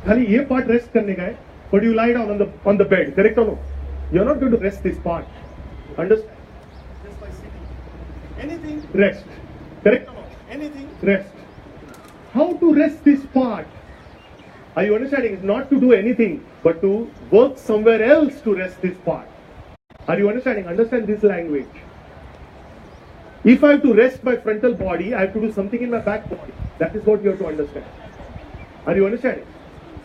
खाली ये part rest करने का है, but you lie down on the bed, correct or no? You're not going to rest this part. Understand? Just by sitting. Anything, rest. Correct or no? Anything, rest. How to rest this part? Are you understanding? It's not to do anything, but to work somewhere else to rest this part. Are you understanding? Understand this language. If I have to rest my frontal body, I have to do something in my back body. That is what you have to understand. Are you understanding?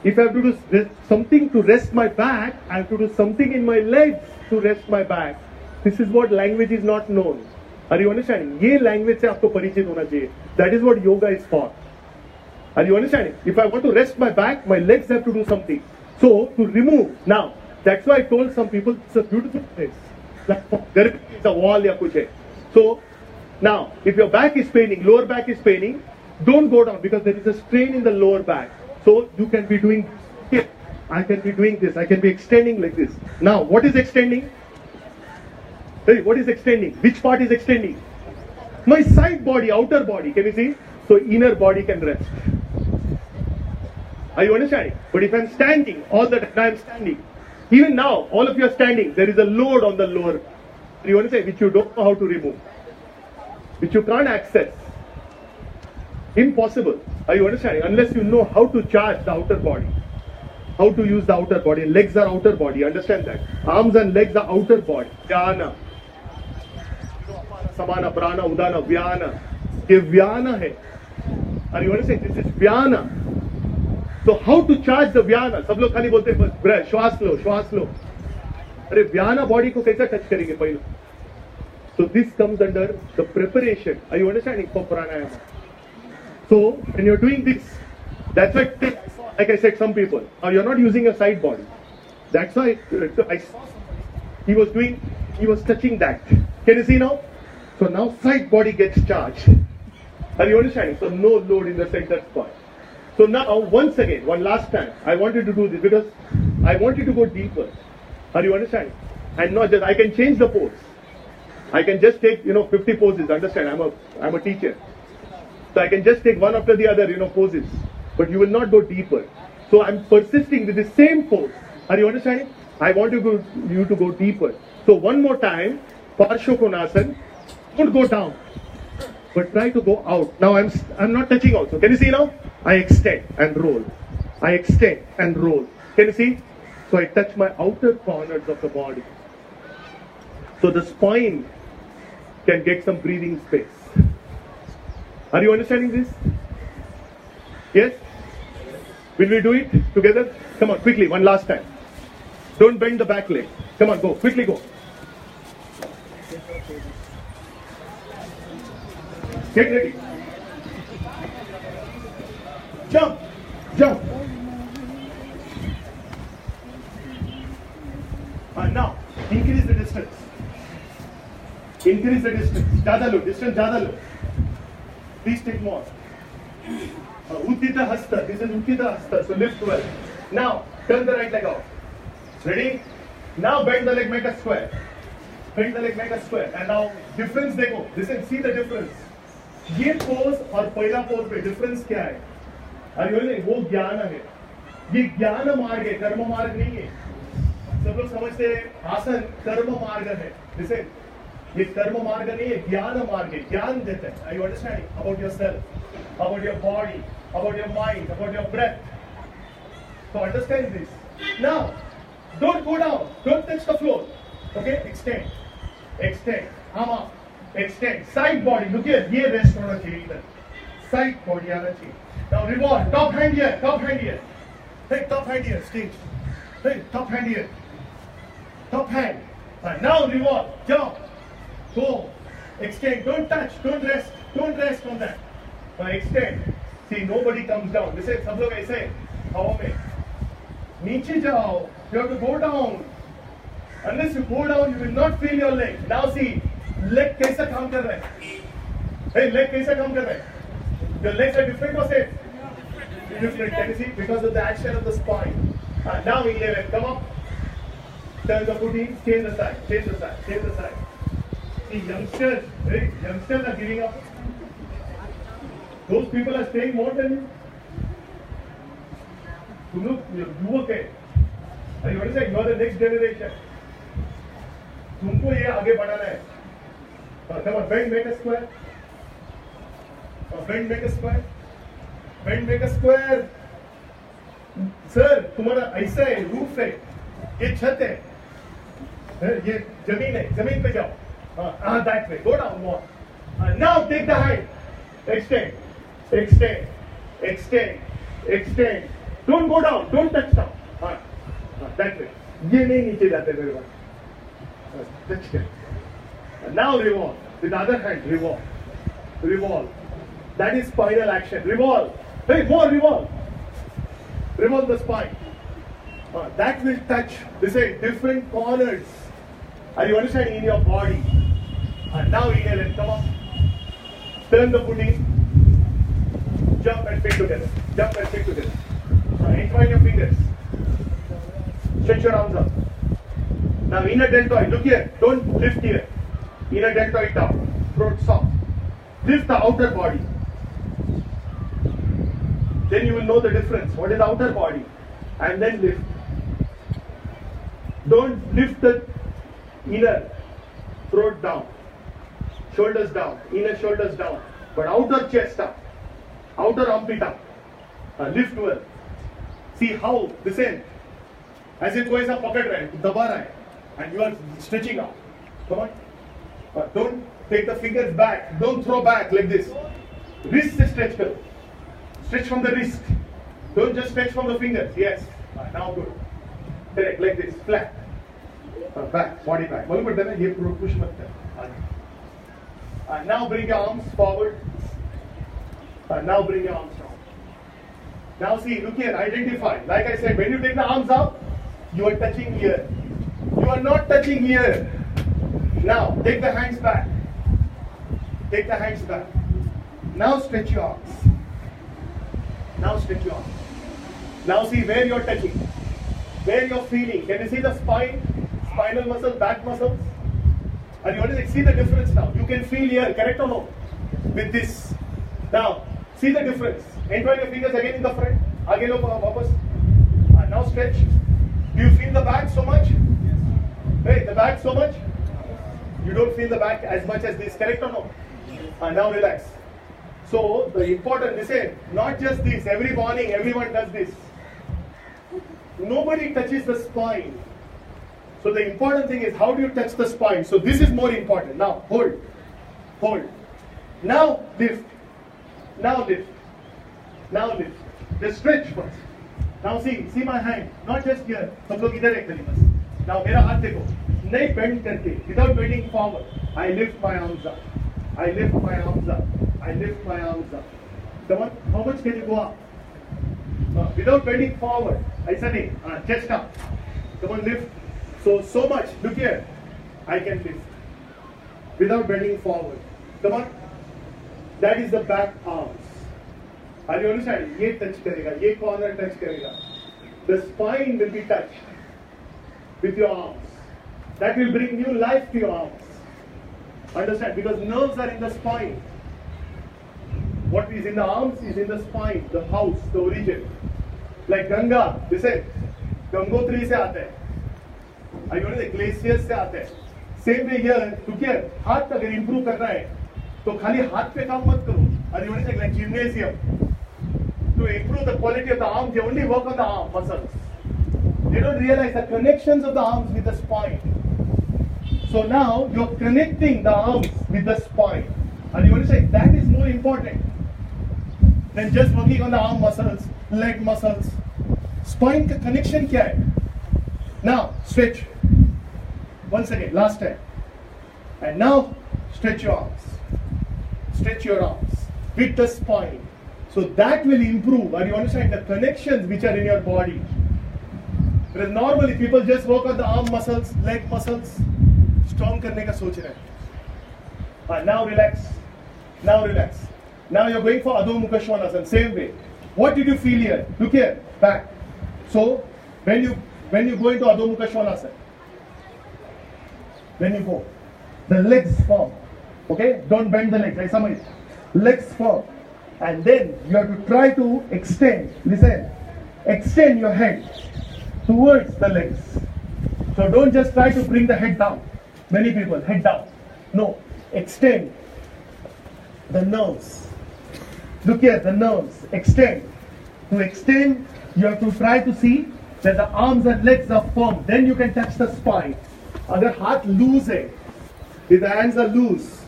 If I have to do something to rest my back, I have to do something in my legs to rest my back. This is what language is not known. Are you understanding? ये language से आपको परिचित होना चाहिए. That is what yoga is for. Are you understanding? If I want to rest my back, my legs have to do something. So to remove now, that's why I told some people it's a beautiful place. Like there is a wall या कुछ है. So now, if your back is paining, lower back is paining, don't go down because there is a strain in the lower back. So you can be doing here. I can be doing this. I can be extending like this. Now, what is extending? Hey, what is extending? Which part is extending? My side body, outer body. Can you see? So inner body can rest. Are you understanding? But if I'm standing, all the time I'm standing. Even now, all of you are standing. There is a load on the lower. You understand? Which you don't know how to remove. Which you can't access. Impossible. Are you understanding? Unless you know how to charge the outer body. How to use the outer body. Legs are outer body. Understand that? Arms and legs are outer body. Jnana. Samana, prana, udana, vyana. ये vyana है. Are you understanding? This is vyana. So how to charge the vyana? सब लोग खाली बोलते हैं श्वास लो, श्वास लो. अरे vyana body को कैसा touch करेंगे पहले? So this comes under the preparation. Are you understanding? For pranayama. So when you're doing this, that's why, like I said, some people, you're not using a side body. That's why I saw somebody. He was touching that. Can you see now? So now side body gets charged. Are you understanding? So no load in the center spot. So now once again, one last time, I want you to do this because I want you to go deeper. Are you understanding? And not just, I can change the pose. I can just take, 50 poses. Understand? I'm a teacher. So I can just take one after the other, poses. But you will not go deeper. So I'm persisting with the same pose. Are you understanding? I want you to go deeper. So one more time, Parshokonasana. Don't go down, but try to go out. Now I'm not touching also. Can you see now? I extend and roll. I extend and roll. Can you see? So I touch my outer corners of the body. So the spine can get some breathing space. Are you understanding this? Yes? Will we do it together? Come on, quickly, one last time. Don't bend the back leg. Come on, go. Quickly go. Get ready. Jump. Jump. And now, increase the distance. Increase the distance. Zyada lo, distance zyada lo. Please take more. Uttita hasta. This is Uttita hasta. So lift well. Now, turn the right leg out. Ready? Now bend the leg, make a square. Bend the leg, make a square. And now, difference देखो. Listen, see the difference. ये pose और पहला pose पे difference क्या है? वो ज्ञान है. ये ज्ञान मार्ग है, कर्म मार्ग नहीं है. सब लोग समझते हैं आसन कर्म मार्ग है. Listen, ये कर्म मार्ग नहीं है, ज्ञान मार्ग है. ज्ञान देता है. Are you understanding about yourself, about your body, about your mind, about your breath? So understand this. Now, don't go down. Don't touch the floor. Okay? Extend. Extend. Arm up. Extend. Side body. Look here. ये rest होना चाहिए इधर. Side body आना चाहिए. Now revolve. Top hand here. Top hand here. Hey, top hand here. Stage. Hey, top hand here. Top hand. And now revolve. Jump. Go. Extend. Don't touch. Don't rest. Don't rest on that. Now extend. See, nobody comes down. Listen, सब लोग ऐसे हवा में. नीचे जाओ. You have to go down. Unless you go down, you will not feel your leg. Now see. Leg कैसा काम कर रहा है? Hey, leg कैसा काम कर रहा है? Your legs are different or same? Different. Can you see? Because of the action of the spine. Now 11. Come up. Turn the booty. Change the side. Change the side. Change the side. See, youngsters. Hey, youngsters are giving up. Those people are staying more than you. तुम लोग युवक है, you understand? You are the next generation. तुमको ये आगे बढ़ाना है. Come on, bend, make a square. Bend, make a square. Bend, make a square. Sir, तुम्हारा ऐसा है, रूफ है, ये छत है, ये जमीन है, जमीन पे जाओ. That way. Go down more. Now take the hand. Extend, extend, extend, extend. Don't go down. Don't touch down. That way. ये नहीं नीचे जाते मेरे पास. Touch it. Now revolve. With the other hand, revolve. Revolve. That is spinal action. Revolve. Hey, more revolve. Revolve the spine. That will touch, this is different corners. Are you understanding in your body? Now inhale and come up. Turn the booty. Jump and feet together. Jump and feet together. Entwine your fingers. Stretch your arms up. Now inner deltoid. Look here. Don't lift here. Inner deltoid down. Throat soft. Lift the outer body. Then you will know the difference. What is the outer body? And then lift. Don't lift the inner. Throat down. Shoulders down. Inner shoulders down. But outer chest up. Outer armpit up. Lift well. See how this end. As if कोई सा पकड़ रहा है, दबा रहा है, and you are stretching out. Come on. Don't take the fingers back. Don't throw back like this. Wrist se stretch karo. Stretch from the wrist. Don't just stretch from the fingers. Yes. Now good. Correct. Like this. Flat. Back. Body back. मालूम पड़ता है ना? ये push मत कर. Now bring your arms forward. Now bring your arms down. Now see, look here, identify. Like I said, when you take the arms up, you are touching here. You are not touching here. Now, take the hands back. Take the hands back. Now stretch your arms. Now stretch your arms. Now see where you are touching. Where you are feeling. Can you see the spine? Spinal muscle, back muscles? Are you able to see the difference now? You can feel here, correct or no? With this. Now, see the difference. Entwine your fingers again in the front. Aage lo wapas. Now stretch. Do you feel the back so much? Yes. Hey, the back so much? You don't feel the back as much as this, correct or no? Now relax. So the important, listen, not just this. Every morning, everyone does this. Nobody touches the spine. So the important thing is how do you touch the spine? So this is more important. Now hold, hold. Now lift. Now lift. Now lift. Just stretch first. Now see my hand. Not just here. सब लोग इधर एक तरीके से. Now मेरा हाथ देखो. नहीं bend करके. Without bending forward. I lift my arms up. I lift my arms up. I lift my arms up. Come on. How much can you go up? Without bending forward. ऐसा नहीं. Chest up. Come on, lift. So much. Look here. I can lift. Without bending forward. Come on. That is the back arms. Are you understanding? ये touch करेगा, ये corner touch करेगा. The spine will be touched with your arms. That will bring new life to your arms. Understand? Because nerves are in the spine. What is in the arms is in the spine, the house, the origin. Like Ganga, listen, Gangotri से आता है. Are you understanding? Glaciers से आता है. Same way here, look here, हाथ अगर improve करना है, तो खाली हाथ पे काम मत करो. Are you understanding? Like gymnasium. To improve the quality of the arms, they only work on the arm muscles. They don't realize the connections of the arms with the spine. So now you're connecting the arms with the spine. And you understand that is more important than just working on the arm muscles, leg muscles. Spine ka connection kya hai? Now stretch. Once again, last time. And now stretch your arms. Stretch your arms with the spine. So that will improve, and you understand the connections which are in your body. Because normally people just work on the arm muscles, leg muscles, strong करने का सोच रहे हैं. Now relax. Now relax. Now you're going for Adho Mukha Svanasana. Same way. What did you feel here? Look here, back. So when you go into Adho Mukha Svanasana, when you go, the legs firm. Okay? Don't bend the legs. ऐसा मत. Legs firm. And then you have to try to extend. Listen. extend your head towards the legs. So don't just try to bring the head down. Many people, head down. No, extend the nerves. Look here, the nerves, extend. To extend, you have to try to see that the arms and legs are firm. Then you can touch the spine. Agar हाथ loose hai, if the hands are loose,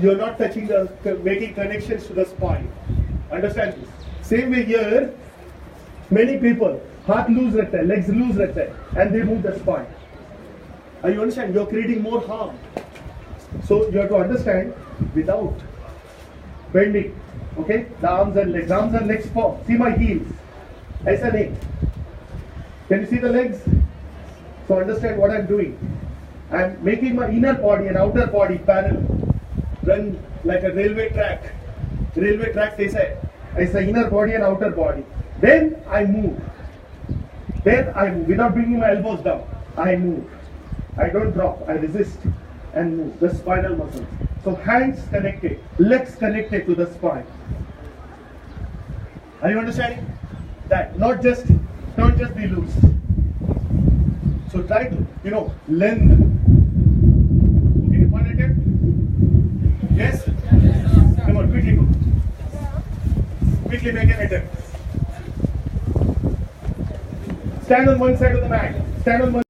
you are not touching making connections to the spine. Understand this? Same way here, many people, हाथ loose रहता है, legs loose रहता है, and they move the spine. Are you understand? You are creating more harm. So you have to understand without bending. Okay, the arms and legs form. See my heels. ऐसा नहीं. Can you see the legs? So understand what I'm doing. I'm making my inner body and outer body parallel. Run like a railway track. Railway track ऐसा है. ऐसा inner body and outer body. Then I move. Without bringing my elbows down. I move. I don't drop. I resist and move. The spinal muscles. So hands connected, legs connected to the spine. Are you understanding? That don't just be loose. So try to, lengthen. Okay, one attempt. Yes? Come on, quickly go. Quickly make an attempt. Stand on one side of the mat. Stand on one.